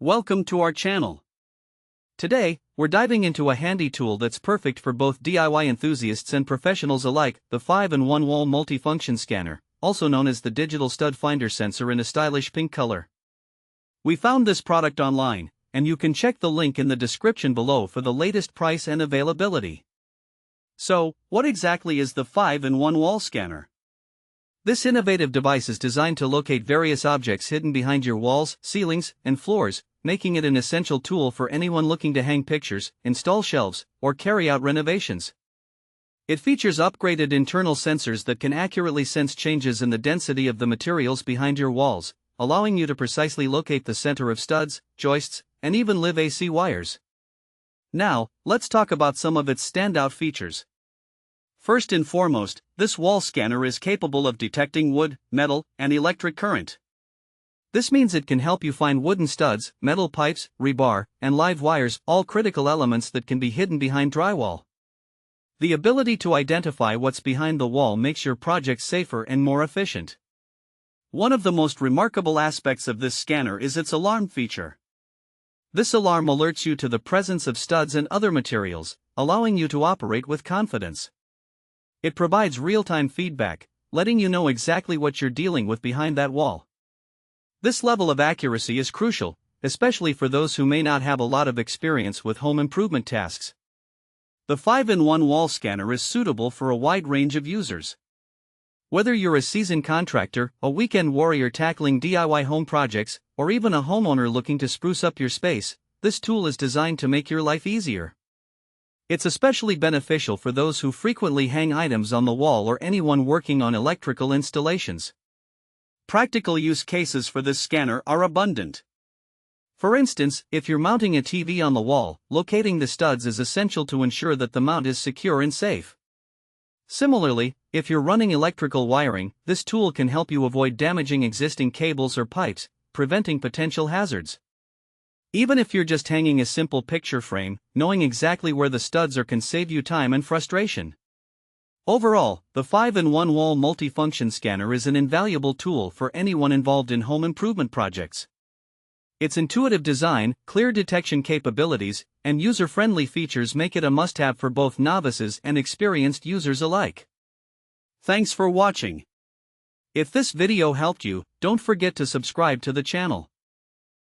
Welcome to our channel. Today, we're diving into a handy tool that's perfect for both DIY enthusiasts and professionals alike, the 5-in-1 wall multifunction scanner, also known as the digital stud finder sensor in a stylish pink color. We found this product online, and you can check the link in the description below for the latest price and availability. So, what exactly is the 5-in-1 wall scanner? This innovative device is designed to locate various objects hidden behind your walls, ceilings, and floors, making it an essential tool for anyone looking to hang pictures, install shelves, or carry out renovations. It features upgraded internal sensors that can accurately sense changes in the density of the materials behind your walls, allowing you to precisely locate the center of studs, joists, and even live AC wires. Now, let's talk about some of its standout features. First and foremost, this wall scanner is capable of detecting wood, metal, and electric current. This means it can help you find wooden studs, metal pipes, rebar, and live wires, all critical elements that can be hidden behind drywall. The ability to identify what's behind the wall makes your project safer and more efficient. One of the most remarkable aspects of this scanner is its alarm feature. This alarm alerts you to the presence of studs and other materials, allowing you to operate with confidence. It provides real-time feedback, letting you know exactly what you're dealing with behind that wall. This level of accuracy is crucial, especially for those who may not have a lot of experience with home improvement tasks. The 5-in-1 wall scanner is suitable for a wide range of users. Whether you're a seasoned contractor, a weekend warrior tackling DIY home projects, or even a homeowner looking to spruce up your space, this tool is designed to make your life easier. It's especially beneficial for those who frequently hang items on the wall or anyone working on electrical installations. Practical use cases for this scanner are abundant. For instance, if you're mounting a TV on the wall, locating the studs is essential to ensure that the mount is secure and safe. Similarly, if you're running electrical wiring, this tool can help you avoid damaging existing cables or pipes, preventing potential hazards. Even if you're just hanging a simple picture frame, knowing exactly where the studs are can save you time and frustration. Overall, the 5-in-1 wall multifunction scanner is an invaluable tool for anyone involved in home improvement projects. Its intuitive design, clear detection capabilities, and user-friendly features make it a must-have for both novices and experienced users alike. Thanks for watching. If this video helped you, don't forget to subscribe to the channel.